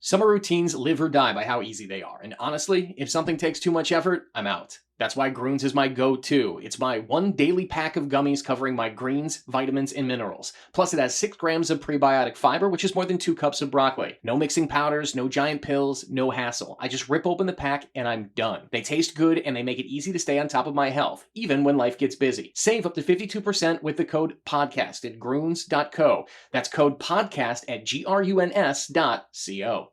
Summer routines live or die by how easy they are, and honestly, if something takes too much effort, I'm out. That's why Groons is my go-to. It's my one daily pack of gummies covering my greens, vitamins, and minerals. Plus, it has 6 grams of prebiotic fiber, which is more than 2 cups of broccoli. No mixing powders, no giant pills, no hassle. I just rip open the pack and I'm done. They taste good and they make it easy to stay on top of my health, even when life gets busy. Save up to 52% with the code PODCAST at Groons.co. That's code PODCAST at GRUNS.co.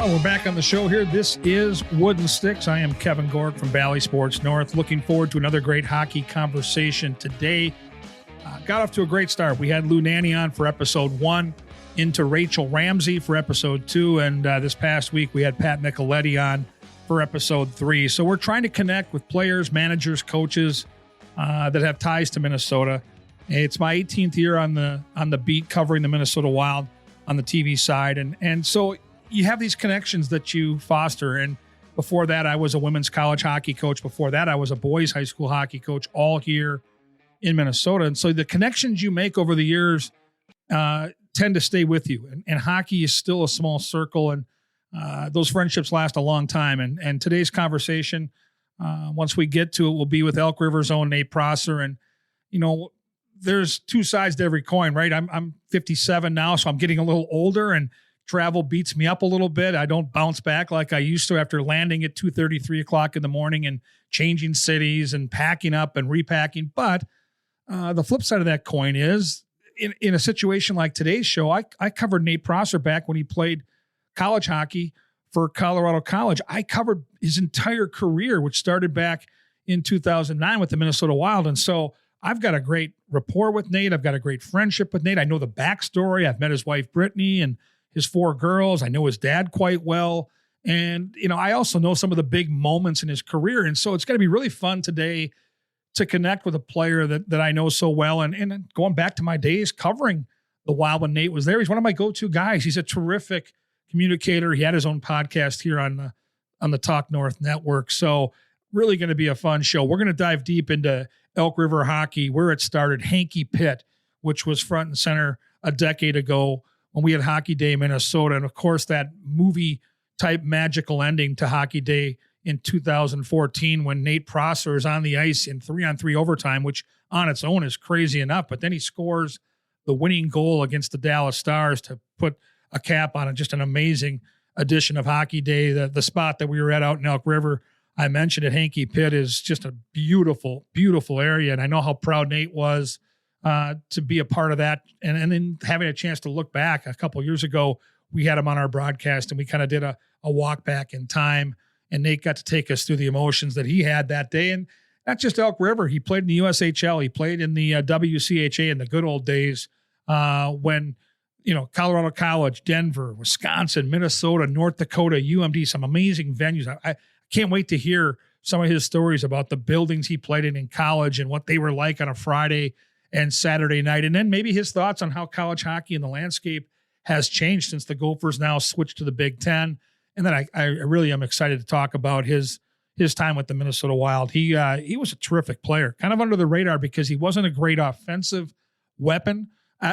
We're back on the show here. This is Wooden Sticks. I am Kevin Gorg from Valley Sports North. Looking forward to another great hockey conversation today. Got off to a great start. We had Lou Nanny on for episode 1, into Rachel Ramsey for episode 2, and this past week we had Pat Nicoletti on for episode 3. So we're trying to connect with players, managers, coaches that have ties to Minnesota. It's my 18th year on the beat covering the Minnesota Wild on the TV side, and so you have these connections that you foster. And before that, I was a women's college hockey coach. Before that, I was a boys high school hockey coach, all here in Minnesota. And so the connections you make over the years tend to stay with you. And hockey is still a small circle, and those friendships last a long time. And today's conversation, once we get to it, will be with Elk River's own Nate Prosser. And, you know, there's two sides to every coin, right? I'm 57 now, so I'm getting a little older, and travel beats me up a little bit. I don't bounce back like I used to after landing at 2:30, 3 o'clock in the morning and changing cities and packing up and repacking. But the flip side of that coin is in a situation like today's show, I covered Nate Prosser back when he played college hockey for Colorado College. I covered his entire career, which started back in 2009 with the Minnesota Wild. And so I've got a great rapport with Nate. I've got a great friendship with Nate. I know the backstory. I've met his wife, Brittany, and his 4 girls. I know his dad quite well. And, you know, I also know some of the big moments in his career. And so it's going to be really fun today to connect with a player that I know so well. And going back to my days covering the Wild when Nate was there, he's one of my go-to guys. He's a terrific communicator. He had his own podcast here on the Talk North Network. So really going to be a fun show. We're going to dive deep into Elk River hockey, where it started, Hanky Pit, which was front and center a decade ago when we had Hockey Day Minnesota. And of course, that movie type magical ending to Hockey Day in 2014 when Nate Prosser is on the ice in 3-on-3 overtime, which on its own is crazy enough. But then he scores the winning goal against the Dallas Stars to put a cap on it. Just an amazing edition of Hockey Day. The spot that we were at out in Elk River, I mentioned it, Hanky Pit, is just a beautiful, beautiful area. And I know how proud Nate was to be a part of that. And then having a chance to look back a couple of years ago, we had him on our broadcast and we kind of did a walk back in time, and Nate got to take us through the emotions that he had that day. And not just Elk River. He played in the USHL. He played in the WCHA in the good old days when, you know, Colorado College, Denver, Wisconsin, Minnesota, North Dakota, UMD, some amazing venues. I can't wait to hear some of his stories about the buildings he played in college and what they were like on a Friday and Saturday night. And then maybe his thoughts on how college hockey and the landscape has changed since the Gophers now switched to the Big Ten. And then I really am excited to talk about his time with the Minnesota Wild. He was a terrific player, kind of under the radar because he wasn't a great offensive weapon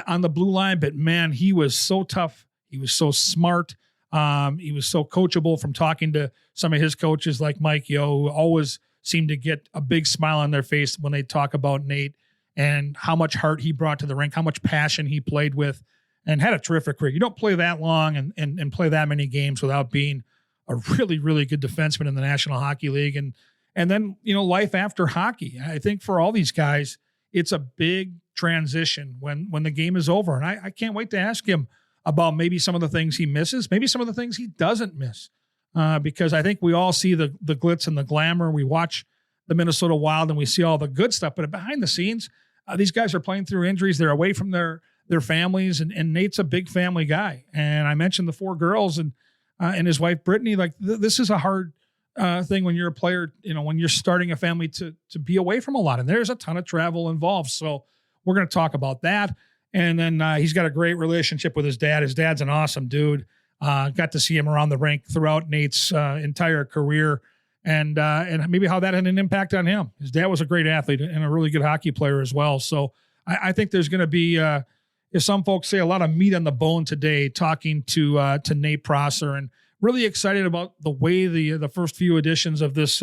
on the blue line, but man, he was so tough. He was so smart. He was so coachable from talking to some of his coaches like Mike Yo, who always seemed to get a big smile on their face when they talk about Nate and how much heart he brought to the rink, how much passion he played with, and had a terrific career. You don't play that long and play that many games without being a really, really good defenseman in the National Hockey League. And then, you know, life after hockey. I think for all these guys, it's a big transition when the game is over. And I can't wait to ask him about maybe some of the things he misses, maybe some of the things he doesn't miss, because I think we all see the glitz and the glamour. We watch the Minnesota Wild and we see all the good stuff, but behind the scenes, these guys are playing through injuries. They're away from their families, and Nate's a big family guy. And I mentioned the 4 girls and his wife, Brittany. Like this is a hard thing when you're a player, when you're starting a family to be away from a lot. And there's a ton of travel involved. So we're going to talk about that. And then he's got a great relationship with his dad. His dad's an awesome dude. Got to see him around the rink throughout Nate's entire career, and maybe how that had an impact on him. His dad was a great athlete and a really good hockey player as well. So I think there's going to be, as some folks say, a lot of meat on the bone today talking to Nate Prosser, and really excited about the way the first few editions of this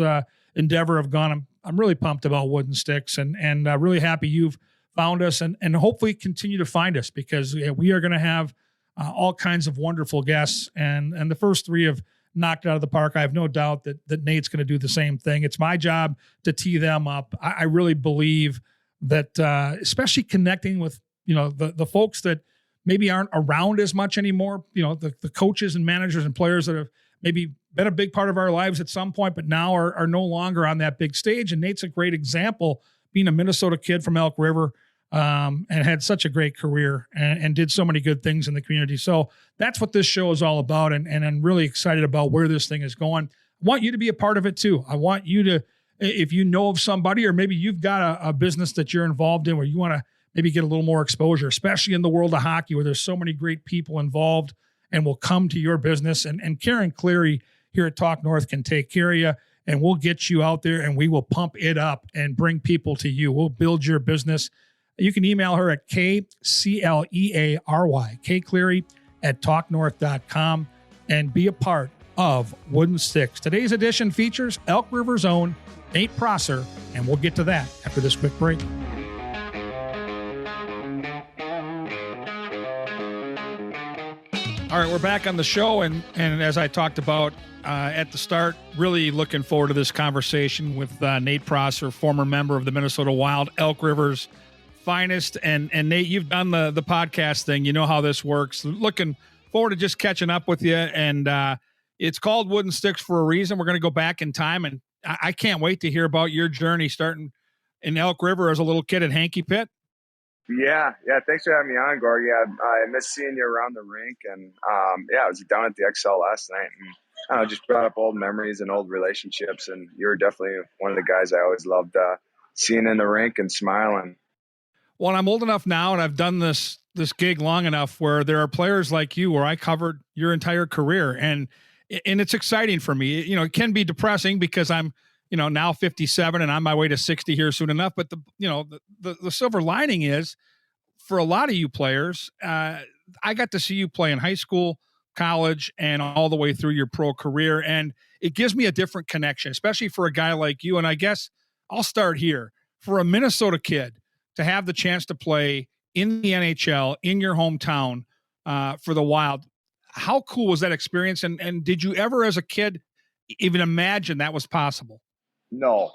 endeavor have gone. I'm really pumped about Wooden Sticks, and really happy you've found us, and hopefully continue to find us, because we are going to have all kinds of wonderful guests, and the first three have knocked it out of the park. I have no doubt that Nate's going to do the same thing. It's my job to tee them up. I really believe that, especially connecting with the folks that maybe aren't around as much anymore, the coaches and managers and players that have maybe been a big part of our lives at some point, but now are no longer on that big stage. And Nate's a great example, being a Minnesota kid from Elk River, and had such a great career and did so many good things in the community. So that's what this show is all about. And I'm really excited about where this thing is going. I want you to be a part of it too. I want you to, if you know of somebody, or maybe you've got a business that you're involved in where you want to maybe get a little more exposure, especially in the world of hockey where there's so many great people involved and will come to your business. And Karen Cleary here at Talk North can take care of you, and we'll get you out there and we will pump it up and bring people to you. We'll build your business. You can email her at KCleary, kcleary@talknorth.com, and be a part of Wooden Sticks. Today's edition features Elk River's own Nate Prosser, and we'll get to that after this quick break. All right, we're back on the show, and as I talked about at the start, really looking forward to this conversation with Nate Prosser, former member of the Minnesota Wild, Elk River's finest. And Nate, you've done the podcast thing. You know how this works. Looking forward to just catching up with you. And it's called Wooden Sticks for a reason. We're going to go back in time, and I can't wait to hear about your journey starting in Elk River as a little kid at Hanky Pit. Yeah. Thanks for having me on, Gorg. Yeah, I miss seeing you around the rink, and I was down at the XL last night, and I just brought up old memories and old relationships. And you're definitely one of the guys I always loved seeing in the rink and smiling. Well, I'm old enough now, and I've done this gig long enough where there are players like you where I covered your entire career, and it's exciting for me. It can be depressing because I'm now 57 and on my way to 60 here soon enough. But the silver lining is, for a lot of you players, I got to see you play in high school, college, and all the way through your pro career. And it gives me a different connection, especially for a guy like you. And I guess I'll start here. For a Minnesota kid to have the chance to play in the NHL in your hometown for the Wild, how cool was that experience? And did you ever as a kid even imagine that was possible? No.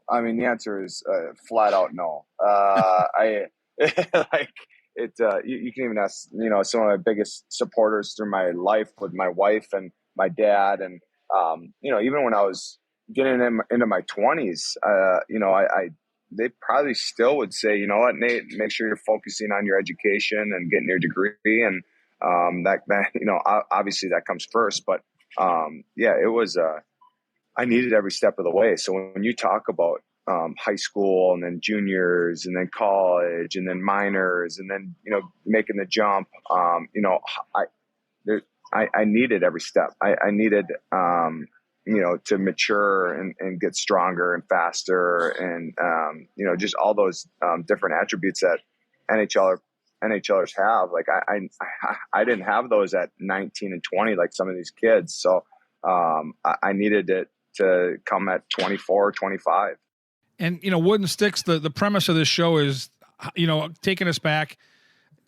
I mean, the answer is flat out no. You can even ask, some of my biggest supporters through my life with my wife and my dad. And, even when I was getting into my 20s, they probably still would say, you know what, Nate, make sure you're focusing on your education and getting your degree. And obviously that comes first. But, it was I needed every step of the way. So when you talk about high school and then juniors and then college and then minors and then, making the jump, I needed every step. I needed, to mature and get stronger and faster and, just all those different attributes that NHLers have. Like I didn't have those at 19 and 20, like some of these kids. So I needed it to come at 24, 25. And, Wooden Sticks, the premise of this show is, taking us back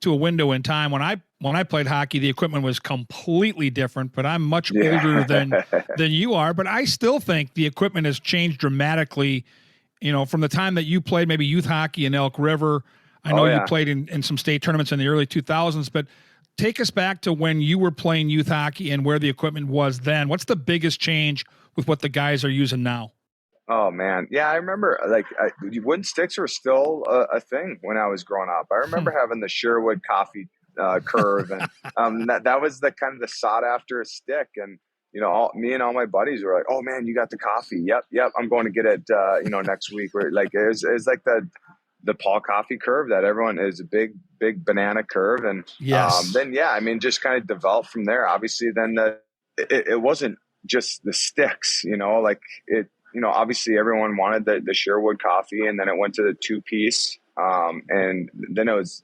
to a window in time. When I played hockey, the equipment was completely different, but I'm much older than you are. But I still think the equipment has changed dramatically, from the time that you played maybe youth hockey in Elk River. I know you played in some state tournaments in the early 2000s, but take us back to when you were playing youth hockey and where the equipment was then. What's the biggest change with what the guys are using now? Oh man. Yeah. I remember wooden sticks were still a thing when I was growing up. I remember having the Sherwood coffee curve and that was the kind of the sought after stick. And, me and all my buddies were like, "Oh man, you got the coffee? Yep, I'm going to get it, next week." We're like, it's like the Paul coffee curve that everyone is a big banana curve. And Yes. then, just kind of developed from there. Obviously then it wasn't just the sticks, obviously everyone wanted the Sherwood coffee, and then it went to the 2-piece. And then it was,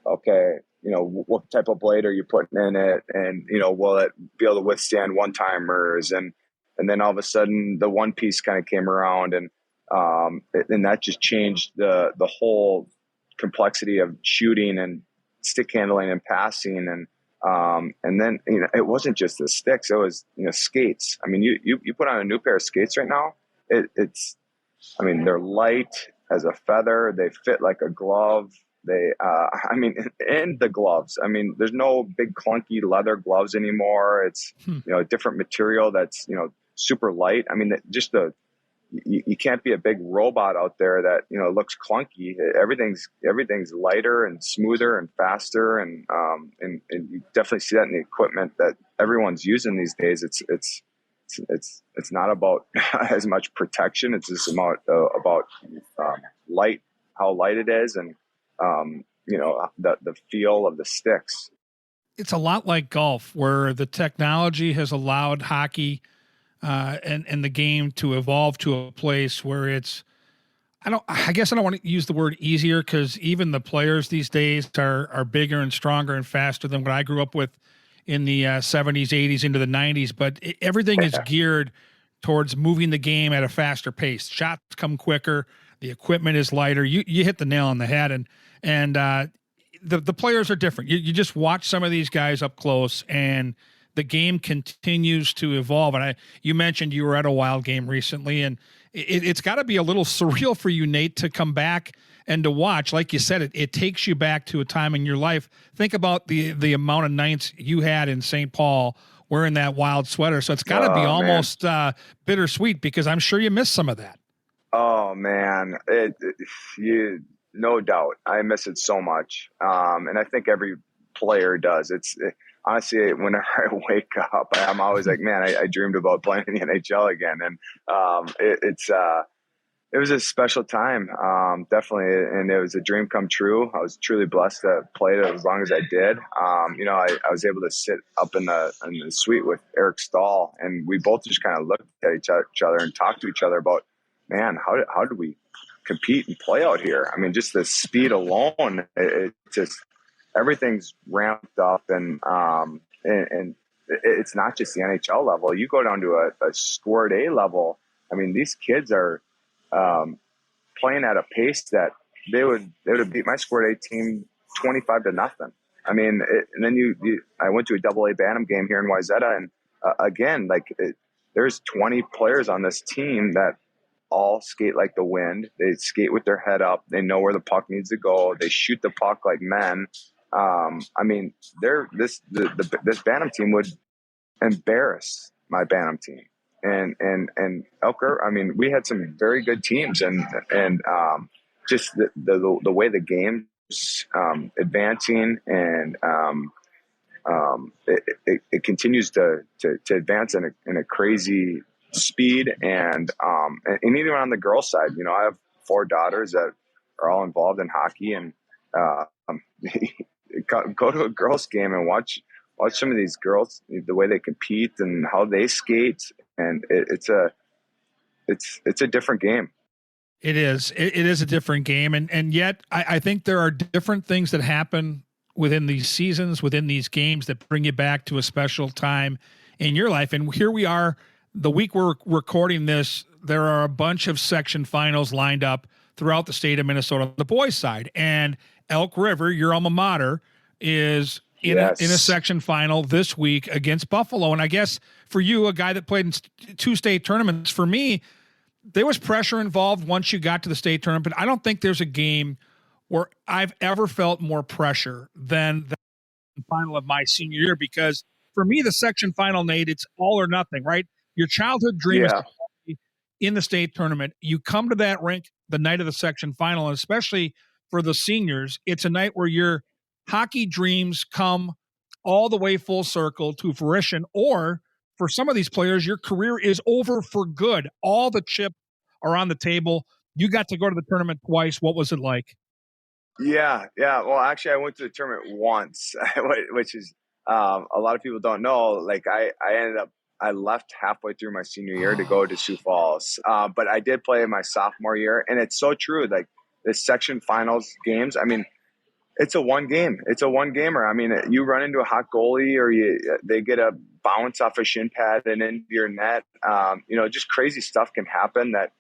okay, what type of blade are you putting in it? And, will it be able to withstand one-timers? And then all of a sudden the 1-piece kind of came around, and that just changed the whole complexity of shooting and stick handling and passing. And then, it wasn't just the sticks, it was, skates. I mean, you put on a new pair of skates right now, they're light as a feather. They fit like a glove. And the gloves, there's no big clunky leather gloves anymore. It's, a different material that's, super light. You can't be a big robot out there that, looks clunky. Everything's lighter and smoother and faster. And you definitely see that in the equipment that everyone's using these days. It's not about as much protection. It's just about light, how light it is, and the feel of the sticks. It's a lot like golf, where the technology has allowed hockey and the game to evolve to a place where it's, I guess I don't want to use the word easier, because even the players these days are bigger and stronger and faster than what I grew up with in the 70s, 80s into the 90s. But everything is geared towards moving the game at a faster pace. Shots come quicker. The equipment is lighter. You hit the nail on the head. And the players are different. You just watch some of these guys up close, and the game continues to evolve. And you mentioned you were at a Wild game recently, and it's got to be a little surreal for you, Nate, to come back and to watch. Like you said, it takes you back to a time in your life. Think about the amount of nights you had in St. Paul wearing that Wild sweater. So it's got to be almost bittersweet, because I'm sure you missed some of that. Oh man, no doubt. I miss it so much. And I think every player does. Honestly, whenever I wake up, I'm always like, man, I dreamed about playing in the NHL again. And it was a special time, definitely. And it was a dream come true. I was truly blessed to play it as long as I did. I was able to sit up in the suite with Eric Stahl, and we both just kind of looked at each other and talked to each other about, man, how do we compete and play out here? Just the speed alone, it just, everything's ramped up, and it's not just the NHL level. You go down to a scored A level. These kids are playing at a pace that they would have beat my scored A team 25-0. And then I went to a AA Bantam game here in Wayzata, and again, there's 20 players on this team that all skate like the wind. They skate with their head up. They know where the puck needs to go. They shoot the puck like men. This Bantam team would embarrass my Bantam team, and Elk River. We had some very good teams, and just the way the game's advancing, and it continues to advance in a crazy speed, and even on the girls' side, I have 4 daughters that are all involved in hockey, and go to a girls' game and watch some of these girls, the way they compete and how they skate, and it's a different game. It is. It is a different game, and yet I think there are different things that happen within these seasons, within these games, that bring you back to a special time in your life. And here we are, the week we're recording this, there are a bunch of section finals lined up throughout the state of Minnesota on the boys' side, and Elk River, your alma mater, is in a section final this week against Buffalo. And I guess for you, a guy that played in 2 state tournaments, for me, there was pressure involved once you got to the state tournament. But I don't think there's a game where I've ever felt more pressure than the final of my senior year, because for me, the section final, Nate, it's all or nothing, right? Your childhood dream is to play in the state tournament. You come to that rink the night of the section final, and especially for the seniors, it's a night where your hockey dreams come all the way full circle to fruition, or for some of these players, your career is over for good. All the chips are on the table. You got to go to the tournament twice. What was it like? Yeah. Well, actually, I went to the tournament once, which is a lot of people don't know. Like I left halfway through my senior year to go to Sioux Falls, but I did play in my sophomore year, and it's so true. Like the section finals games. I mean, it's a one game. It's a one gamer. I mean, you run into a hot goalie, or they get a bounce off a shin pad and into your net. Just crazy stuff can happen. That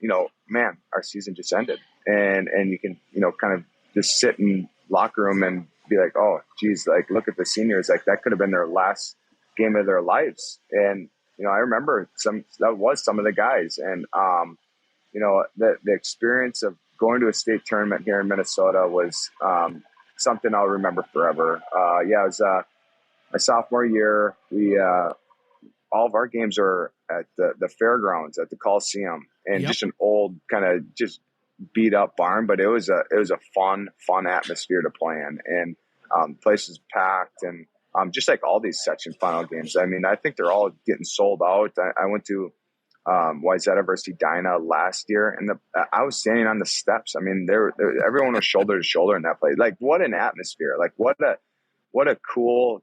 man, our season just ended, and you can kind of just sit in locker room and be like, oh, geez, like look at the seniors. Like that could have been their last game of their lives. And I remember some of the guys, and the experience of going to a state tournament here in Minnesota was something I'll remember forever. It was my sophomore year. We all of our games are at the fairgrounds at the Coliseum, and Yep. just an old kind of just beat up barn, but it was a fun atmosphere to play in, and place was packed, and just like all these section final games. I mean, I think they're all getting sold out. I went to Wayzata versus Edina last year, and I was standing on the steps. I mean, everyone was shoulder to shoulder in that place. Like, what an atmosphere! Like, what a cool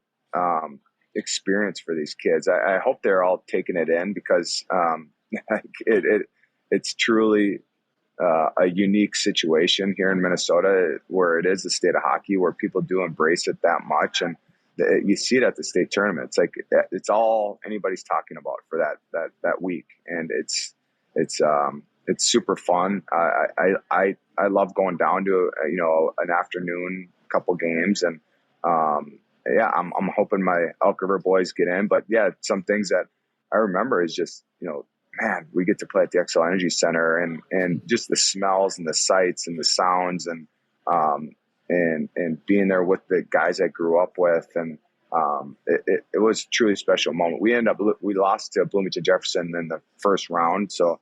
experience for these kids. I hope they're all taking it in, because it's truly a unique situation here in Minnesota, where it is the state of hockey, where people do embrace it that much, and you see it at the state tournament. It's like it's all anybody's talking about for that week, and it's super fun. I love going down to an afternoon, couple games, and I'm hoping my Elk River boys get in. But yeah, some things that I remember is just man, we get to play at the Xcel Energy Center, and just the smells and the sights and the sounds, and being there with the guys I grew up with. And it was a truly special moment. We lost to Bloomington Jefferson in the first round. So,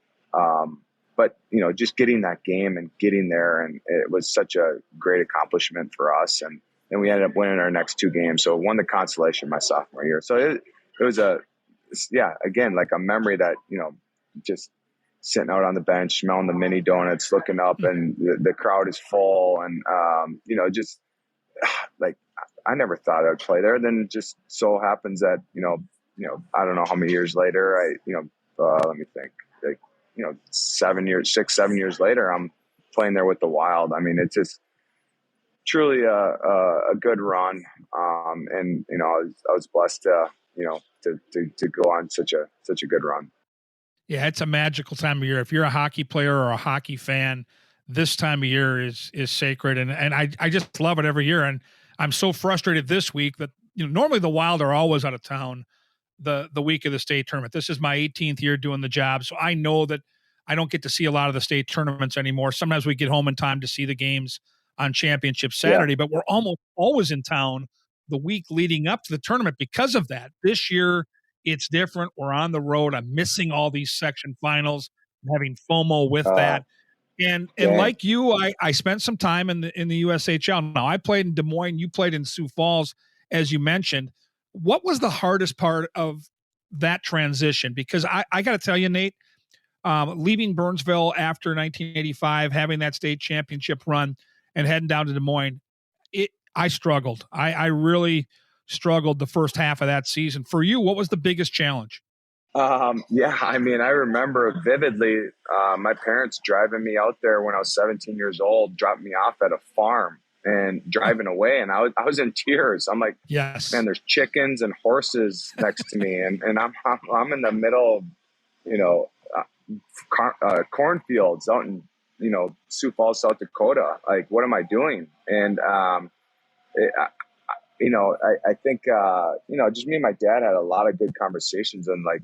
but just getting that game and getting there, and it was such a great accomplishment for us. And we ended up winning our next two games. So won the consolation my sophomore year. So it was again, like a memory that, just sitting out on the bench, smelling the mini donuts, looking up, and the crowd is full. And, just like, I never thought I'd play there. Then it just so happens that, I don't know how many years later, let me think, like, 6, 7 years later, I'm playing there with the Wild. I mean, it's just truly a good run. And, I was blessed to go on such a good run. Yeah, it's a magical time of year. If you're a hockey player or a hockey fan, this time of year is sacred, and I just love it every year. And I'm so frustrated this week that normally the Wild are always out of town the week of the state tournament. This is my 18th year doing the job, so I know that I don't get to see a lot of the state tournaments anymore. Sometimes we get home in time to see the games on Championship Saturday, but we're almost always in town the week leading up to the tournament because of that. This year, it's different. We're on the road. I'm missing all these section finals. I'm having FOMO with that. And like you, I spent some time in the USHL. Now, I played in Des Moines. You played in Sioux Falls, as you mentioned. What was the hardest part of that transition? Because I got to tell you, Nate, leaving Burnsville after 1985, having that state championship run, and heading down to Des Moines, I struggled. I really struggled the first half of that season. For you, what was the biggest challenge? I mean, I remember vividly my parents driving me out there when I was 17 years old, dropping me off at a farm and driving away. And I was in tears. I'm like, yes, man, there's chickens and horses next to me. And I'm in the middle of cornfields out in, Sioux Falls, South Dakota. Like, what am I doing? And, I think, just me and my dad had a lot of good conversations, and like,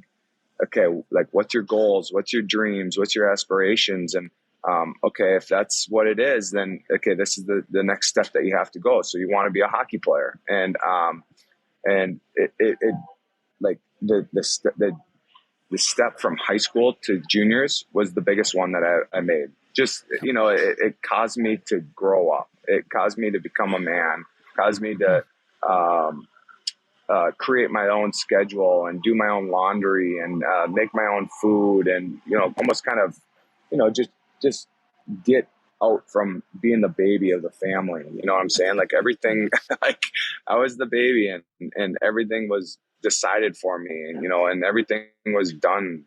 okay, like, what's your goals? What's your dreams? What's your aspirations? And, okay, if that's what it is, then, okay, this is the next step that you have to go. So you want to be a hockey player. And it like the step from high school to juniors was the biggest one that I made. Just, it caused me to grow up. It caused me to become a man, caused me to, create my own schedule and do my own laundry and make my own food and, almost kind of, just get out from being the baby of the family. You know what I'm saying? Like everything, like I was the baby and everything was decided for me, and everything was done,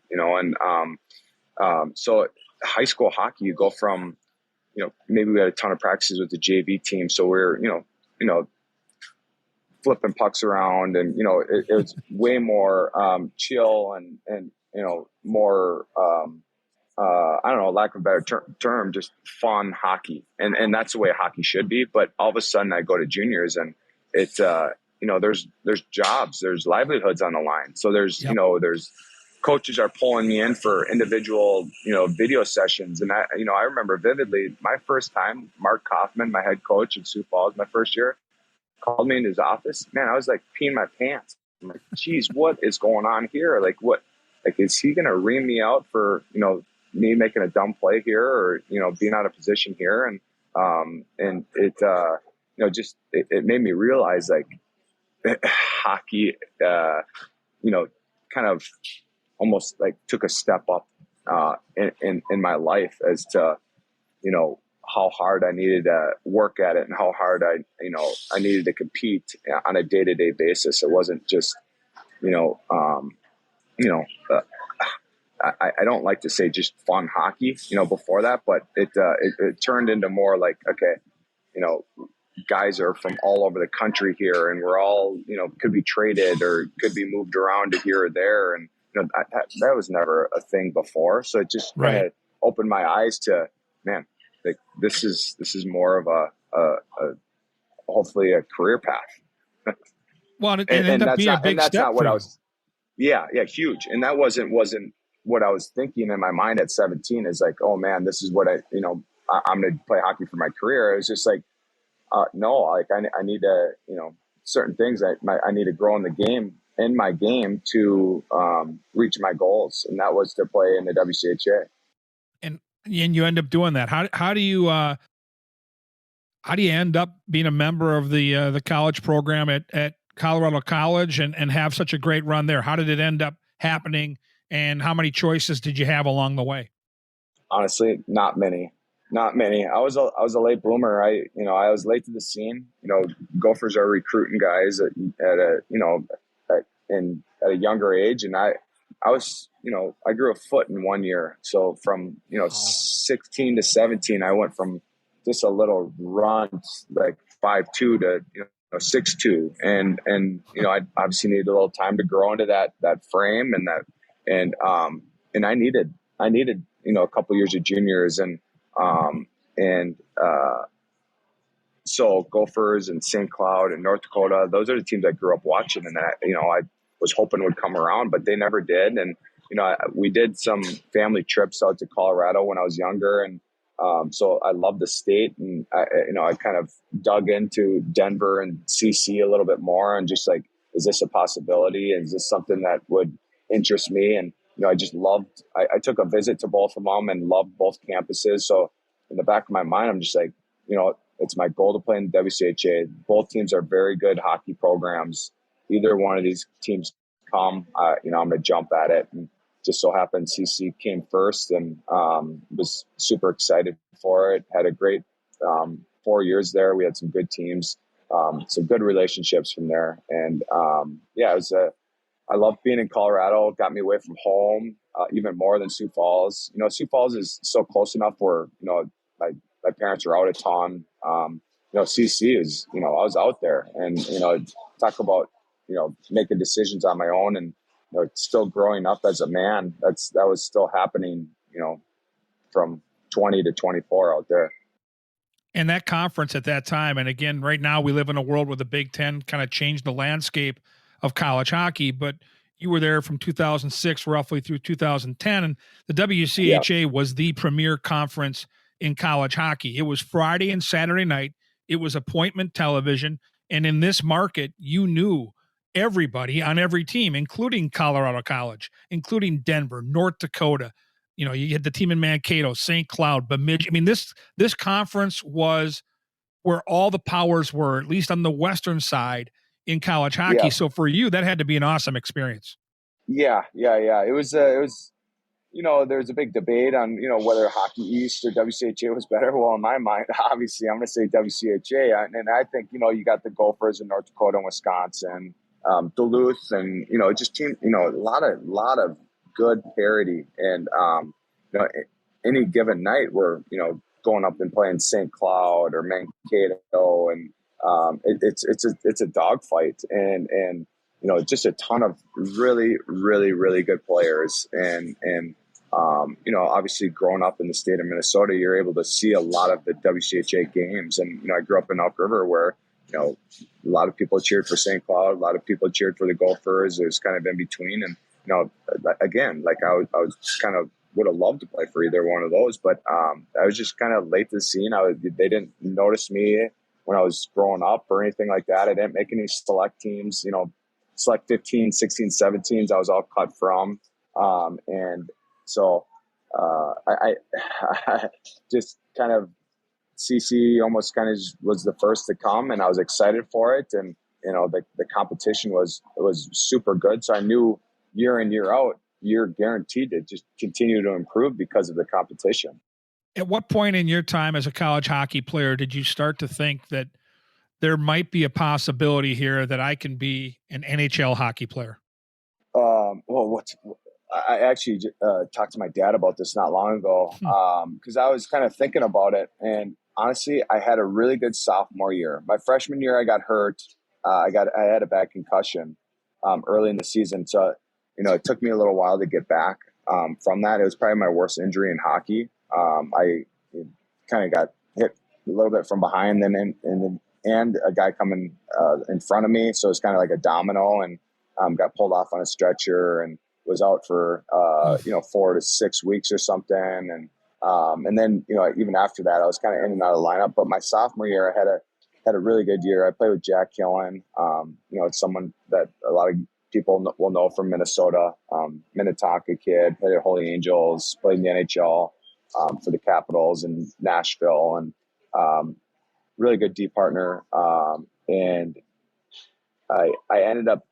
so high school hockey, you go from, maybe we had a ton of practices with the JV team. So we're, flipping pucks around and, it was way more chill and more, I don't know, lack of a better term, just fun hockey. And that's the way hockey should be. But all of a sudden I go to juniors and it's, there's jobs, there's livelihoods on the line. So there's, Yep. There's coaches are pulling me in for individual, video sessions. And I remember vividly my first time, Mark Kaufman, my head coach in Sioux Falls, my first year, called me in his office. Man, I was like peeing my pants. I'm like, geez, what is going on here? Like, is he going to ream me out for, me making a dumb play here or, being out of position here? And it, it made me realize like hockey, kind of almost like took a step up, in my life as to, how hard I needed to work at it and how hard I needed to compete on a day-to-day basis. It wasn't just, I don't like to say just fun hockey, before that, but it turned into more like, okay, guys are from all over the country here and we're all, could be traded or could be moved around to here or there. And, that was never a thing before. So it just kind of opened my eyes to, man, like this is more of a hopefully a career path. Well, it ended up being a big step. That's not what I was. Yeah, huge. And that wasn't what I was thinking in my mind at 17. Is like, oh man, this is what I'm going to play hockey for my career. It was just like, no, like I need to, certain things I need to grow in my game to reach my goals, and that was to play in the WCHA. And you end up doing that. How do you end up being a member of the college program at Colorado College and have such a great run there? How did it end up happening, and how many choices did you have along the way? Honestly, not many. I was a late bloomer. I was late to the scene. Gophers are recruiting guys at a younger age, and I was, I grew a foot in 1 year. So from 16 to 17, I went from just a little runt like 5'2" to 6'2", and I obviously needed a little time to grow into that frame and I needed a couple years of juniors so Gophers and St. Cloud and North Dakota, those are the teams I grew up watching, and that I was hoping would come around, but they never did. And we did some family trips out to Colorado when I was younger, and so I love the state, and I kind of dug into Denver and CC a little bit more, and just like, is this a possibility? Is this something that would interest me? And I just loved. I took a visit to both of them and loved both campuses. So in the back of my mind, I'm just like, it's my goal to play in the WCHA. Both teams are very good hockey programs. Either one of these teams come, I'm going to jump at it. And just so happened CC came first, and was super excited for it. Had a great 4 years there. We had some good teams, some good relationships from there. And it was I love being in Colorado. It got me away from home, even more than Sioux Falls. Sioux Falls is so close enough where, my parents are out a ton. CC is, I was out there, and, talk about, making decisions on my own, and, still growing up as a man. That was still happening, from 20 to 24 out there. And that conference at that time, and again, right now we live in a world where the Big Ten kind of changed the landscape of college hockey, but you were there from 2006 roughly through 2010, and the WCHA was the premier conference in college hockey. It was Friday and Saturday night. It was appointment television, and in this market, you knew everybody on every team, including Colorado College, including Denver, North Dakota. You had the team in Mankato, St. Cloud, Bemidji. I mean, this conference was where all the powers were, at least on the Western side. in college hockey. Yeah. So for you, that had to be an awesome experience. Yeah. It was, there's a big debate on, whether Hockey East or WCHA was better. Well, in my mind, obviously, I'm going to say WCHA. And I think, you got the Gophers in North Dakota and Wisconsin, Duluth, and, just team, a lot of good parity. And, any given night we're, going up and playing St. Cloud or Mankato, and it's a dogfight, and just a ton of really, really, really good players. And obviously growing up in the state of Minnesota, you're able to see a lot of the WCHA games. And, I grew up in Elk River where, a lot of people cheered for St. Cloud, a lot of people cheered for the Gophers. It was kind of in between. And, again, like I was kind of would have loved to play for either one of those, but I was just kind of late to the scene. They didn't notice me when I was growing up or anything like that. I didn't make any select teams, select 15, 16, 17s. I was all cut from. And so I just kind of, CC almost kind of was the first to come, and I was excited for it. And, the competition was super good. So I knew year in, year out, you're guaranteed to just continue to improve because of the competition. At what point in your time as a college hockey player did you start to think that there might be a possibility here that I can be an NHL hockey player? I actually talked to my dad about this not long ago, because I was kind of thinking about it. And honestly, I had a really good sophomore year. My freshman year, I got hurt. I had a bad concussion early in the season. So, it took me a little while to get back from that. It was probably my worst injury in hockey. I kind of got hit a little bit from behind, and a guy coming in front of me. So it was kind of like a domino, and got pulled off on a stretcher and was out for 4 to 6 weeks or something. And then even after that, I was kind of in and out of the lineup. But my sophomore year, I had a really good year. I played with Jack Killen. It's someone that a lot of people will know from Minnesota. Minnetonka kid, played at Holy Angels, played in the NHL for the Capitals in Nashville, and really good D partner. And I ended up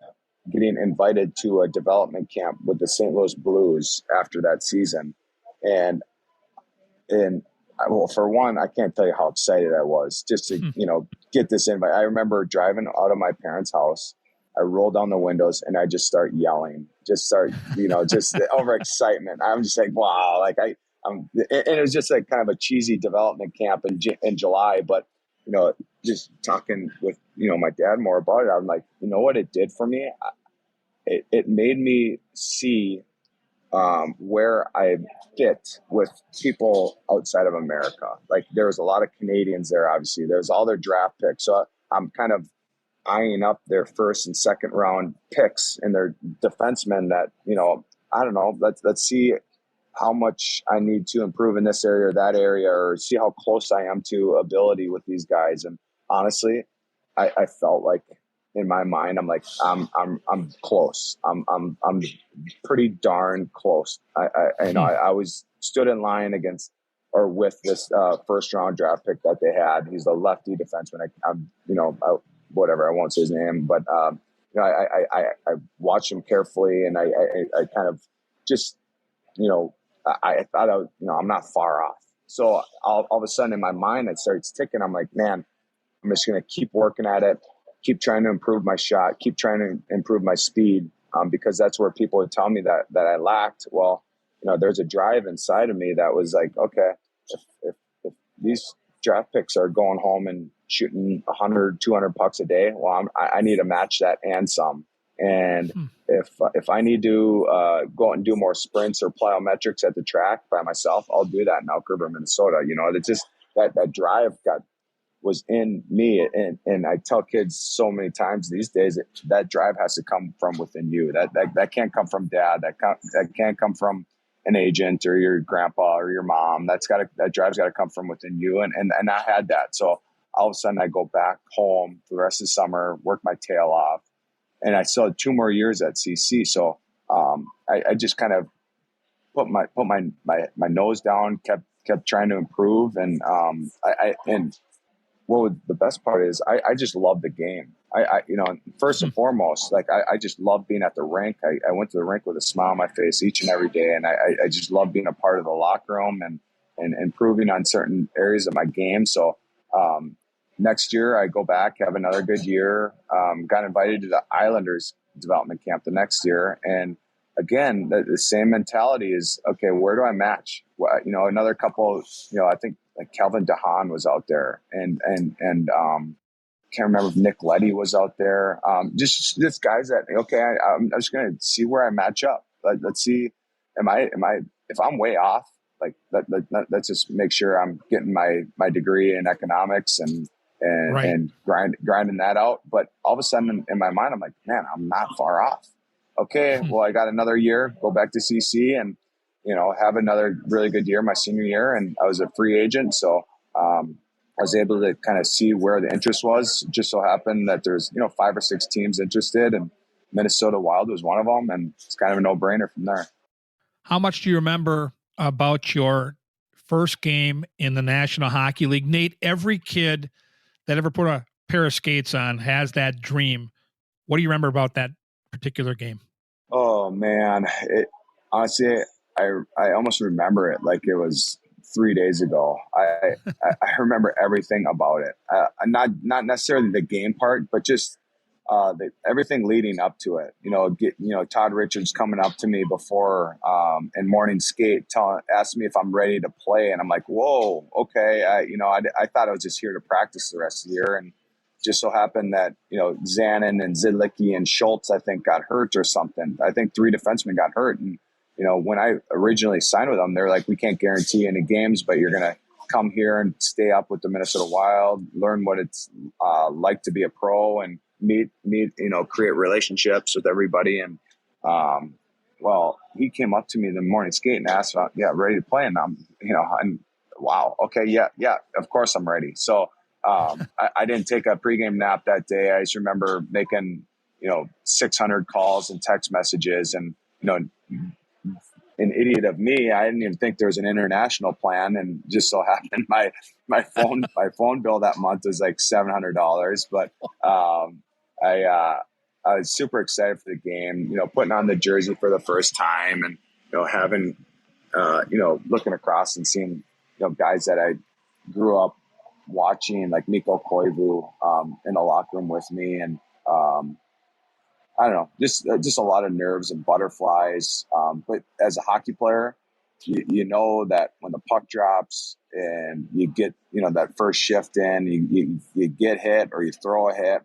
getting invited to a development camp with the St. Louis Blues after that season. And well, for one, I can't tell you how excited I was just to, get this invite. I remember driving out of my parents' house. I roll down the windows and I just start yelling, just over excitement. I'm just like, wow, and it was just like kind of a cheesy development camp in July, but just talking with, my dad more about it, I'm like, what it did for me? It made me see where I fit with people outside of America. Like there was a lot of Canadians there, obviously. There's all their draft picks. So I'm kind of eyeing up their first and second round picks and their defensemen that, I don't know, let's see how much I need to improve in this area or that area, or see how close I am to ability with these guys. And honestly, I felt like in my mind, I'm like, I'm close. I'm pretty darn close. I was stood in line against or with this first round draft pick that they had. He's a lefty defenseman. Whatever, I won't say his name, but I watched him carefully, and I kind of just, I thought I'm not far off. So all of a sudden in my mind, it starts ticking. I'm like, man, I'm just going to keep working at it, keep trying to improve my shot, keep trying to improve my speed, because that's where people would tell me that I lacked. Well, there's a drive inside of me that was like, okay, if these draft picks are going home and shooting 100, 200 pucks a day, well, I need to match that and some. And if I need to go out and do more sprints or plyometrics at the track by myself, I'll do that in Elk River, Minnesota. It's just that drive was in me. And I tell kids so many times these days that drive has to come from within you. That can't come from dad. That can't come from an agent or your grandpa or your mom. That drive's got to come from within you. And I had that. So all of a sudden I go back home for the rest of the summer, work my tail off. And I still had 2 more years at CC. So I just kind of put my nose down, kept trying to improve. And the best part is I just love the game. First and foremost, like I just love being at the rink. I went to the rink with a smile on my face each and every day. And I just love being a part of the locker room and improving on certain areas of my game. So, next year I go back, have another good year. Got invited to the Islanders development camp the next year. And again, the same mentality is, okay, where do I match? Well, another couple, I think like Calvin DeHaan was out there and can't remember if Nick Leddy was out there. Just guys that, okay, I'm just going to see where I match up. Let's see, if I'm way off, like let's just make sure I'm getting my degree in economics and grinding that out. But all of a sudden in my mind, I'm like, man, I'm not far off. Okay, well, I got another year, go back to CC and, have another really good year, my senior year. And I was a free agent. So I was able to kind of see where the interest was. Just so happened that there's, 5 or 6 teams interested, and Minnesota Wild was one of them. And it's kind of a no-brainer from there. How much do you remember about your first game in the National Hockey League? Nate, every kid that ever put a pair of skates on has that dream. What do you remember about that particular game? Oh man, honestly, I almost remember it like it was 3 days ago. I remember everything about it. Not necessarily the game part, but just everything leading up to it. Todd Richards coming up to me before in morning skate, asking me if I'm ready to play, and I'm like, whoa, okay. I thought I was just here to practice the rest of the year, and just so happened that, Zanin and Zidlicki and Schultz, I think, got hurt or something. I think 3 defensemen got hurt. And, when I originally signed with them, they're like, we can't guarantee any games, but you're going to come here and stay up with the Minnesota Wild, learn what it's like to be a pro and meet, create relationships with everybody. And, well, he came up to me in the morning skate and asked, ready to play. And I'm, wow. Okay. Yeah. Of course I'm ready. So, I didn't take a pregame nap that day. I just remember making, 600 calls and text messages, and, an idiot of me, I didn't even think there was an international plan, and just so happened my phone bill that month was like $700. But I was super excited for the game. Putting on the jersey for the first time, and having looking across and seeing guys that I grew up watching, like Mikko Koivu in the locker room with me, and I don't know, just a lot of nerves and butterflies. But as a hockey player, you know that when the puck drops and you get that first shift in, you get hit or you throw a hit.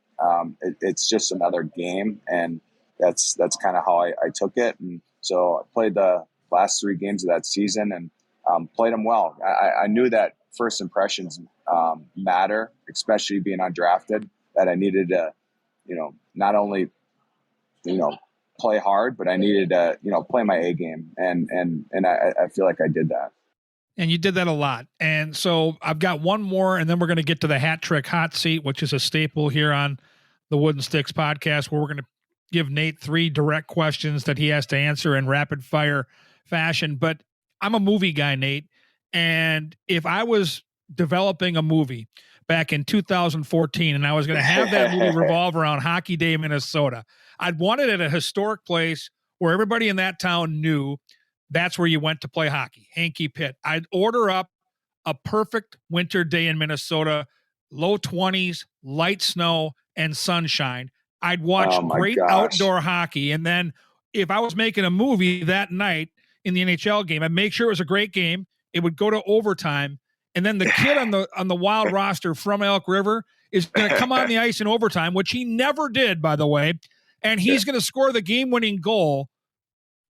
It's just another game, and that's kind of how I took it. And so I played the last 3 games of that season and played them well. I knew that first impressions matter, especially being undrafted, that I needed to, not only, play hard, but I needed to, play my A game. And I feel like I did that. And you did that a lot. And so I've got one more, and then we're going to get to the hat trick hot seat, which is a staple here on the Wooden Sticks podcast, where we're going to give Nate 3 direct questions that he has to answer in rapid fire fashion. But I'm a movie guy, Nate. And if I was developing a movie back in 2014 and I was going to have that movie revolve around Hockey Day, Minnesota, I'd want it at a historic place where everybody in that town knew that's where you went to play hockey, Hankey Pit. I'd order up a perfect winter day in Minnesota, low 20s, light snow, and sunshine. I'd watch great outdoor hockey. And then if I was making a movie that night in the NHL game, I'd make sure it was a great game. It would go to overtime. And then the kid on the Wild roster from Elk River is going to come on the ice in overtime, which he never did, by the way. And he's going to score the game-winning goal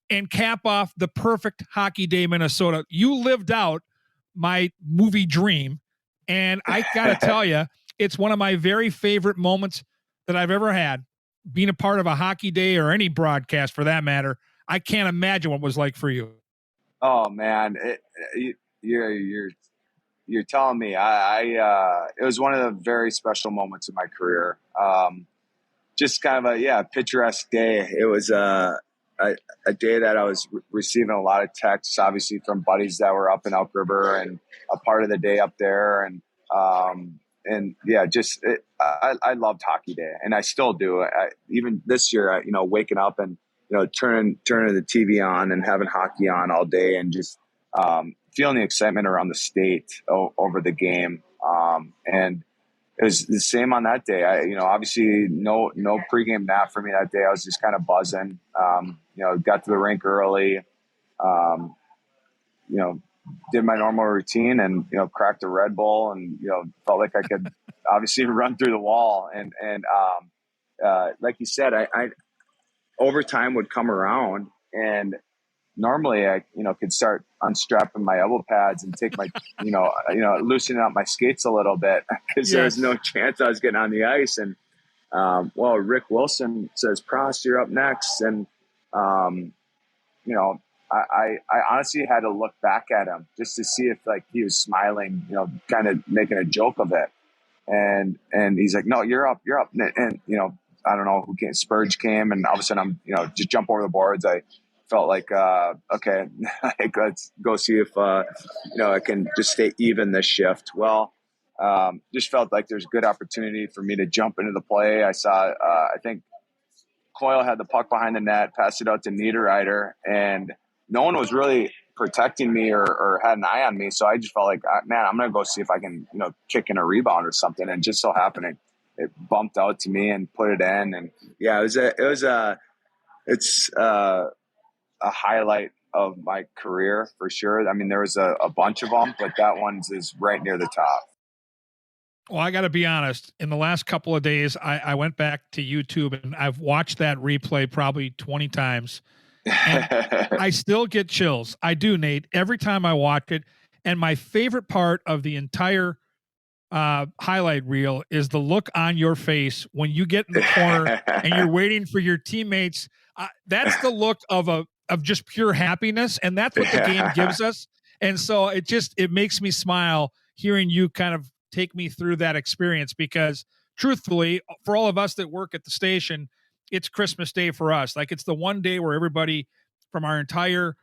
and cap off the perfect Hockey Day, Minnesota. You lived out my movie dream. And I got to tell you, it's one of my very favorite moments that I've ever had, being a part of a Hockey Day or any broadcast for that matter. I can't imagine what it was like for you. Oh man, you're telling me. It was one of the very special moments in my career. Just kind of a picturesque day. It was a day that I was receiving a lot of texts, obviously from buddies that were up in Elk River, and a part of the day up there. And and yeah, I loved hockey day, and I still do. Even this year, waking up and turning the TV on and having hockey on all day, and just feeling the excitement around the state over the game. And it was the same on that day. Obviously no pregame nap for me that day. I was just kind of buzzing. Got to the rink early. Um, did my normal routine and cracked a Red Bull and felt like I could obviously run through the wall. And like you said, I overtime would come around, and normally I could start unstrapping my elbow pads and take my loosening up my skates a little bit, because there was no chance I was getting on the ice. And Rick Wilson says, "Prost, you're up next." And I honestly had to look back at him just to see if he was smiling, kind of making a joke of it. And he's like, "No, you're up. And I don't know who came. Spurge came, and all of a sudden I'm just jump over the boards. I felt like okay, let's go see if I can just stay even this shift. Well, just felt like there's good opportunity for me to jump into the play. I saw I think Coyle had the puck behind the net, passed it out to Niederreiter, and no one was really protecting me or had an eye on me. So I just felt like, man, I'm going to go see if I can, kick in a rebound or something. And just so happening, it bumped out to me and put it in. And yeah, it's a highlight of my career for sure. I mean, there was a bunch of them, but that one's is right near the top. Well, I got to be honest. In the last couple of days, I went back to YouTube and I've watched that replay probably 20 times. And I still get chills. I do, Nate, every time I watch it. And my favorite part of the entire highlight reel is the look on your face when you get in the corner and you're waiting for your teammates. That's the look of just pure happiness, and that's what the game gives us. And so it makes me smile hearing you kind of take me through that experience, because truthfully, for all of us that work at the station, it's Christmas Day for us. Like, it's the one day where everybody from our entire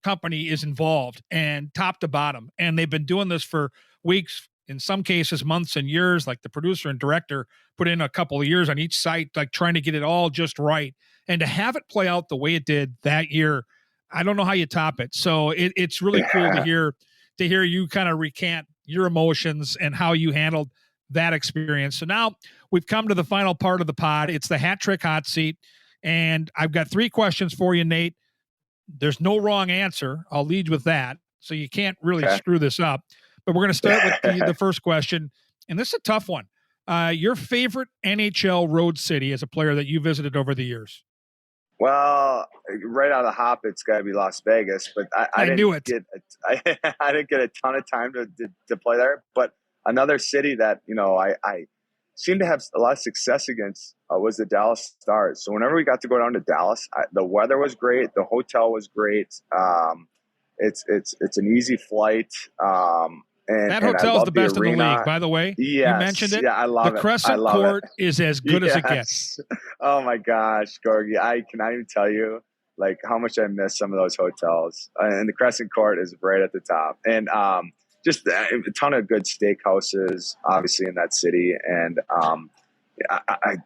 company is involved, and top to bottom. And they've been doing this for weeks, in some cases months and years. Like the producer and director put in a couple of years on each site, like trying to get it all just right. And to have it play out the way it did that year, I don't know how you top it. So it's really cool to hear you kind of recant your emotions and how you handled that experience. So now we've come to the final part of the pod. It's the Hat Trick Hot Seat. And I've got 3 questions for you, Nate. There's no wrong answer. I'll lead with that. So you can't really screw this up. But we're going to start with the first question. And this is a tough one. Your favorite NHL road city as a player that you visited over the years? Well, right out of the hop, it's got to be Las Vegas. But I didn't get a ton of time to play there. But another city that I seemed to have a lot of success against was the Dallas Stars. So whenever we got to go down to Dallas, the weather was great. The hotel was great. It's an easy flight. And that hotel is the best in the league, by the way. Yes, you mentioned it. Yeah, I love the Crescent Court is as good as it gets. Oh my gosh, Gorg! I cannot even tell you how much I miss some of those hotels. And the Crescent Court is right at the top. And just a ton of good steakhouses, obviously, in that city. And I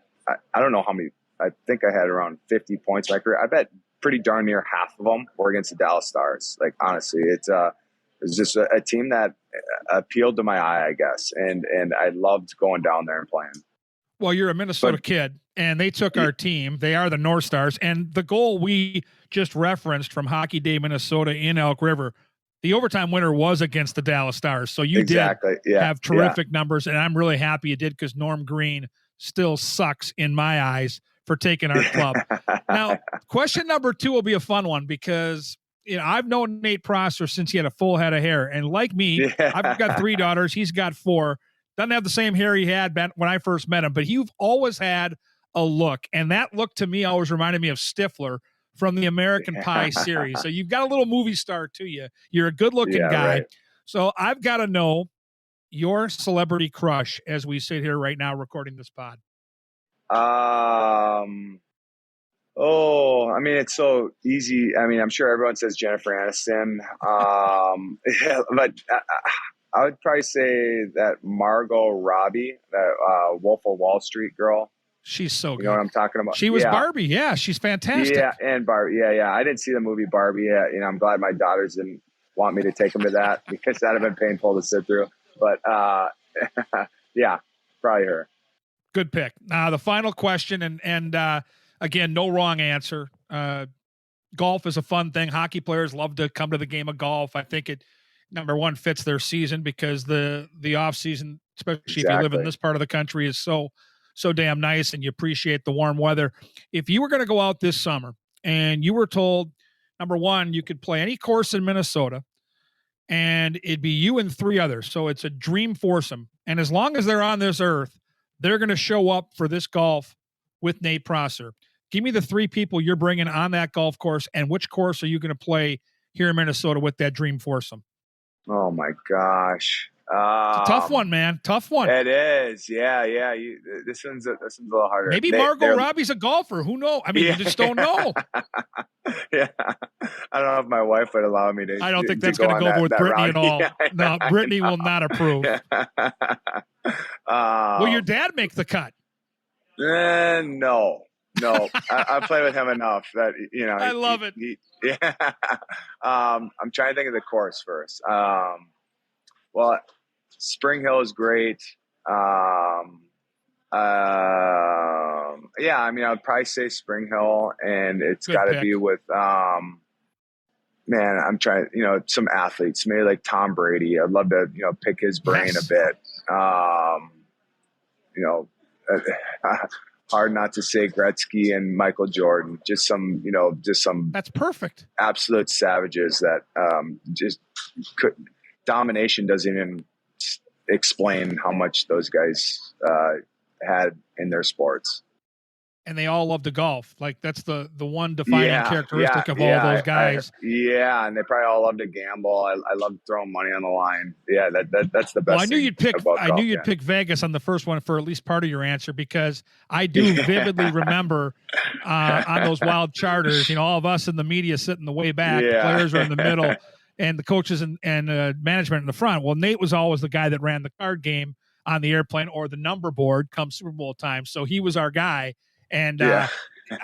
don't know how many. I think I had around 50 points in my career. I bet pretty darn near half of them were against the Dallas Stars. Honestly, it's just a team that appealed to my eye, I guess. And I loved going down there and playing. Well, you're a Minnesota kid, and they took our team. They are the North Stars. And the goal we just referenced from Hockey Day, Minnesota in Elk River, the overtime winner was against the Dallas Stars. So you did have terrific numbers, and I'm really happy you did, because Norm Green still sucks in my eyes for taking our club. Now, question number 2 will be a fun one, because I've known Nate Prosser since he had a full head of hair. And like me, I've got 3 daughters. He's got 4. Doesn't have the same hair he had when I first met him, but you've always had a look. And that look to me always reminded me of Stifler from the American Pie series. So you've got a little movie star to you. You're a good looking guy. Right. So I've got to know your celebrity crush as we sit here right now recording this pod. Oh, I mean, it's so easy. I mean, I'm sure everyone says Jennifer Aniston. But I would probably say that Margot Robbie, that Wolf of Wall Street girl. She's so You good. know what I'm talking about? She was Yeah. Barbie. Yeah, she's fantastic. Yeah, and Barbie. Yeah. I didn't see the movie Barbie yet. I'm glad my daughters didn't want me to take them to that because that'd have been painful to sit through. But yeah, probably her. Good pick. The final question, and again, no wrong answer. Golf is a fun thing. Hockey players love to come to the game of golf. I think it, number one, fits their season because the off season, especially if you live in this part of the country, is so damn nice, and you appreciate the warm weather. If you were going to go out this summer and you were told, number one, you could play any course in Minnesota, and it'd be you and three others, so it's a dream foursome, and as long as they're on this earth, they're going to show up for this golf with Nate Prosser. Give me the three people you're bringing on that golf course, and which course are you going to play here in Minnesota with that dream foursome? Oh my gosh. It's a tough one, man. Tough one. It is. Yeah. This one's a little harder. Maybe Margot Robbie's a golfer. Who knows? I mean, you just don't know. Yeah. I don't know if my wife would allow me to. I don't think that's going to go over with Brittany at all. Yeah, no, Brittany will not approve. Will your dad make the cut? No. I play with him enough that I love it. Yeah. I'm trying to think of the course first. Well, Spring Hill is great. Yeah, I mean, I would probably say Spring Hill, and it's got to be with man. I'm trying, some athletes, maybe like Tom Brady. I'd love to, pick his brain a bit. Hard not to say Gretzky and Michael Jordan. Just some. That's perfect. Absolute savages that domination doesn't even explain how much those guys had in their sports. And they all love to golf. Like that's the one defining characteristic of all those guys. And they probably all love to gamble. I love throwing money on the line. Yeah, that's the best. Well, I knew you'd pick Vegas on the first one for at least part of your answer, because I do vividly remember on those wild charters, all of us in the media sitting the way back, the players are in the middle, and the coaches and management in the front. Well, Nate was always the guy that ran the card game on the airplane or the number board come Super Bowl time. So he was our guy. And I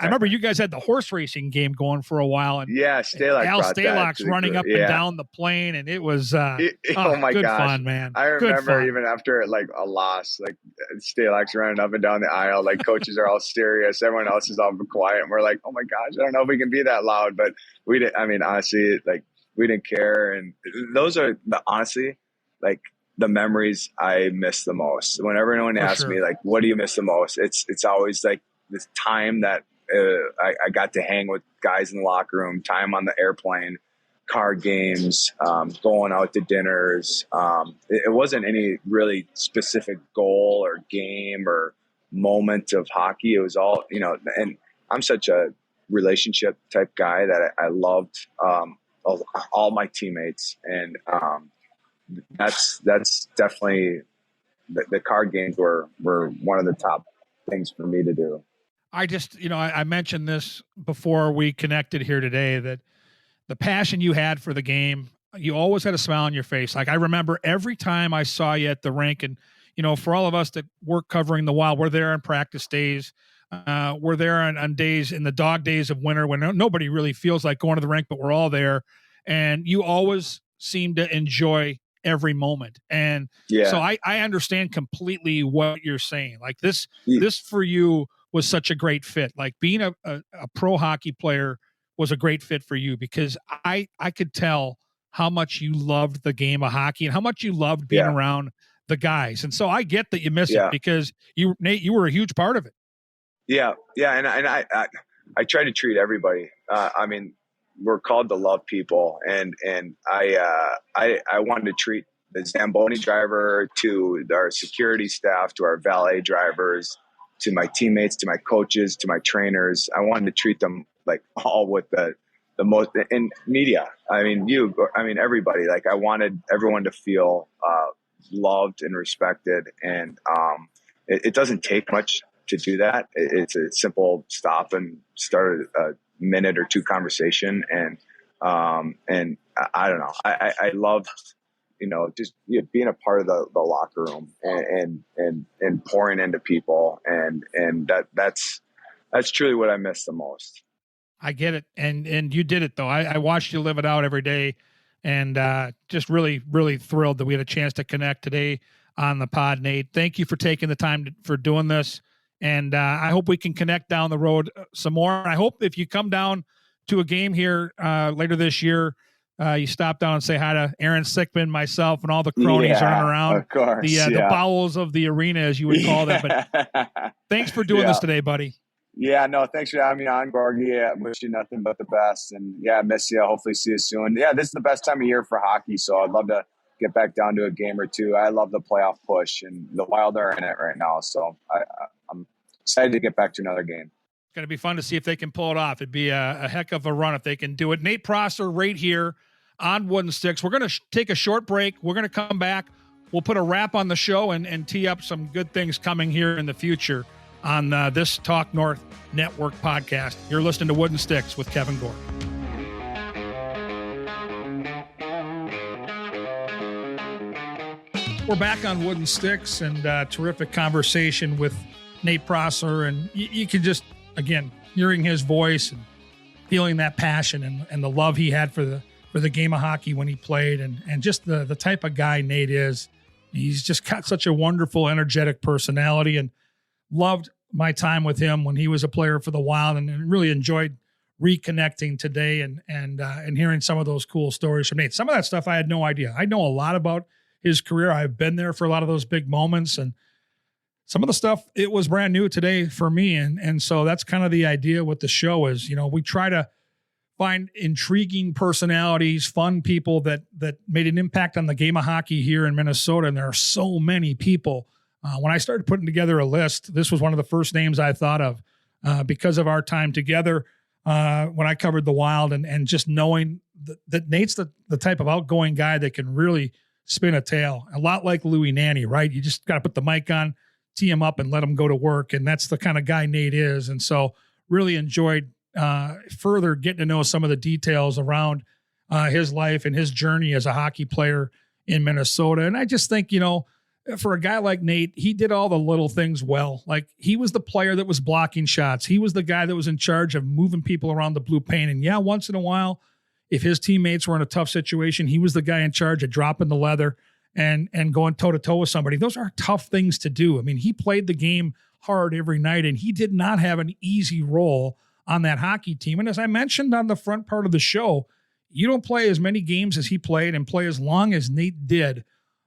remember you guys had the horse racing game going for a while, and Stalock Al Stalock's running up and down the plane, and it was oh my good gosh, fun, man. I remember even after like a loss, like Stalock's running up and down the aisle, like coaches are all serious, everyone else is all quiet, and we're like, oh my gosh, I don't know if we can be that loud, but we didn't. I mean, honestly, like we didn't care, and those are honestly like the memories I miss the most. Whenever anyone asks me like, what do you miss the most? It's always like this time that I got to hang with guys in the locker room, time on the airplane, card games, going out to dinners. It wasn't any really specific goal or game or moment of hockey. It was all, and I'm such a relationship type guy that I loved all my teammates. And that's definitely the card games were one of the top things for me to do. I just, I mentioned this before we connected here today, that the passion you had for the game, you always had a smile on your face. Like I remember every time I saw you at the rink, and, for all of us that work covering the Wild, we're there on practice days. We're there on days in the dog days of winter when nobody really feels like going to the rink, but we're all there. And you always seem to enjoy every moment. And so I understand completely what you're saying. Like this for you was such a great fit. Like being a pro hockey player was a great fit for you, because I could tell how much you loved the game of hockey and how much you loved being around the guys. And so I get that you miss it, because Nate, you were a huge part of it. Yeah. And I try to treat everybody. I mean, we're called to love people, and I wanted to treat the Zamboni driver, to our security staff, to our valet drivers, to my teammates, to my coaches, to my trainers. I wanted to treat them like all with the most in media. I mean, everybody. Like I wanted everyone to feel loved and respected, and it doesn't take much to do that. It's a simple stop and start a minute or two conversation, and I don't know. I loved just being a part of the locker room and pouring into people. And that's truly what I miss the most. I get it. And you did it though. I watched you live it out every day, and just really, really thrilled that we had a chance to connect today on the pod, Nate. Thank you for taking the time for doing this. And I hope we can connect down the road some more. I hope if you come down to a game here later this year, you stop down and say hi to Aaron Sickman, myself, and all the cronies running around of course, the bowels of the arena, as you would call them. But thanks for doing this today, buddy. Yeah, no, thanks for having me on, Gorg. Yeah, wish you nothing but the best. And I miss you. Hopefully see you soon. Yeah, this is the best time of year for hockey, so I'd love to get back down to a game or two. I love the playoff push, and the Wild are in it right now, so I'm excited to get back to another game. It's going to be fun to see if they can pull it off. It'd be a heck of a run if they can do it. Nate Prosser right here on Wooden Sticks. We're going to take a short break. We're going to come back. We'll put a wrap on the show and tee up some good things coming here in the future on this Talk North Network podcast. You're listening to Wooden Sticks with Kevin Gorg. We're back on Wooden Sticks, and terrific conversation with Nate Prosser. And you can just, again, hearing his voice and feeling that passion and the love he had for the game of hockey when he played, and just the type of guy Nate is. He's just got such a wonderful, energetic personality, and loved my time with him when he was a player for the Wild, and really enjoyed reconnecting today and hearing some of those cool stories from Nate. Some of that stuff I had no idea. I know a lot about his career. I've been there for a lot of those big moments, and some of the stuff, it was brand new today for me. And so that's kind of the idea with the show is, we try to find intriguing personalities, fun people that made an impact on the game of hockey here in Minnesota. And there are so many people. When I started putting together a list, this was one of the first names I thought of because of our time together when I covered the Wild, and just knowing that Nate's the type of outgoing guy that can really spin a tale, a lot like Louis Nanny, right? You just got to put the mic on, tee him up, and let him go to work. And that's the kind of guy Nate is. And so really enjoyed further getting to know some of the details around his life and his journey as a hockey player in Minnesota. And I just think, for a guy like Nate, he did all the little things well. Like, he was the player that was blocking shots. He was the guy that was in charge of moving people around the blue paint. And once in a while, if his teammates were in a tough situation, he was the guy in charge of dropping the leather and going toe-to-toe with somebody. Those are tough things to do. I mean, he played the game hard every night, and he did not have an easy role on that hockey team. And as I mentioned on the front part of the show, you don't play as many games as he played and play as long as Nate did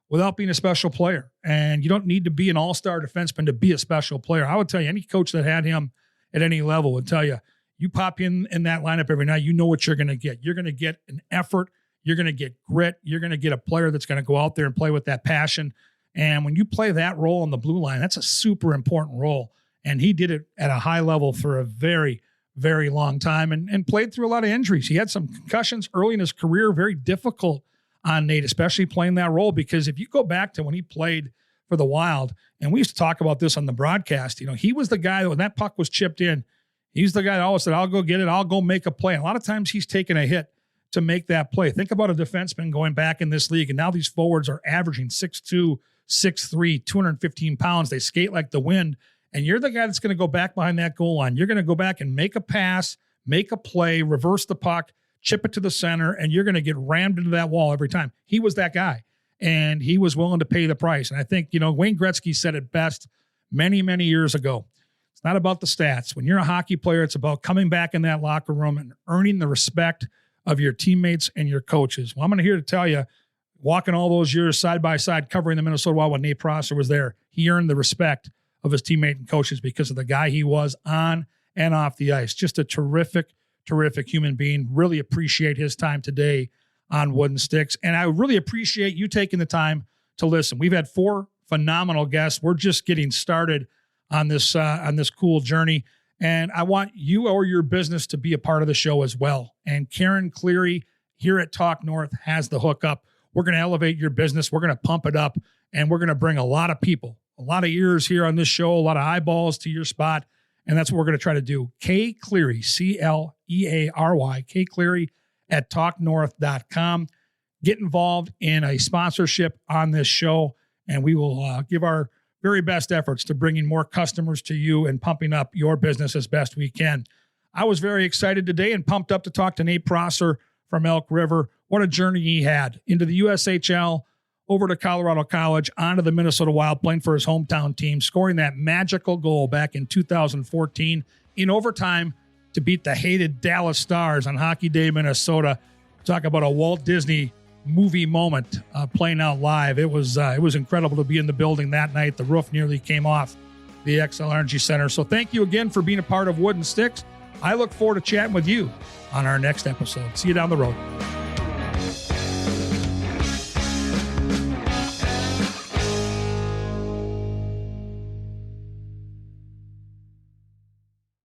without being a special player. And you don't need to be an all-star defenseman to be a special player. I would tell you, any coach that had him at any level would tell you, you pop in that lineup every night, you know what you're going to get. You're going to get an effort. You're going to get grit. You're going to get a player that's going to go out there and play with that passion. And when you play that role on the blue line, that's a super important role. And he did it at a high level for a very, very long time, and played through a lot of injuries. He had some concussions early in his career, very difficult on Nate, especially playing that role, because if you go back to when he played for the Wild, and we used to talk about this on the broadcast, he was the guy that when that puck was chipped in, he's the guy that always said, I'll go get it. I'll go make a play. And a lot of times he's taken a hit to make that play. Think about a defenseman going back in this league, and now these forwards are averaging 6'2", 6'3", 215 pounds. They skate like the wind, and you're the guy that's going to go back behind that goal line. You're going to go back and make a pass, make a play, reverse the puck, chip it to the center, and you're going to get rammed into that wall every time. He was that guy, and he was willing to pay the price. And I think, Wayne Gretzky said it best many, many years ago. It's not about the stats. When you're a hockey player, it's about coming back in that locker room and earning the respect of your teammates and your coaches. Well, I'm here to tell you, walking all those years side by side, covering the Minnesota Wild when Nate Prosser was there, he earned the respect of his teammate and coaches because of the guy he was on and off the ice. Just a terrific, terrific human being. Really appreciate his time today on Wooden Sticks. And I really appreciate you taking the time to listen. We've had 4 phenomenal guests. We're just getting started on this cool journey. And I want you or your business to be a part of the show as well. And Karen Cleary here at Talk North has the hookup. We're going to elevate your business. We're going to pump it up, and we're going to bring a lot of people, a lot of ears here on this show, a lot of eyeballs to your spot. And that's what we're going to try to do. Kay Cleary, Cleary, Kay Cleary at talknorth.com. get involved in a sponsorship on this show, and we will give our very best efforts to bringing more customers to you and pumping up your business as best we can. I was very excited today and pumped up to talk to Nate Prosser from Elk River. What a journey he had into the USHL, over to Colorado College, onto the Minnesota Wild, playing for his hometown team, scoring that magical goal back in 2014 in overtime to beat the hated Dallas Stars on Hockey Day, Minnesota. Talk about a Walt Disney movie moment playing out live. It was incredible to be in the building that night. The roof nearly came off the XL Energy Center. So thank you again for being a part of Wooden Sticks. I look forward to chatting with you on our next episode. See you down the road.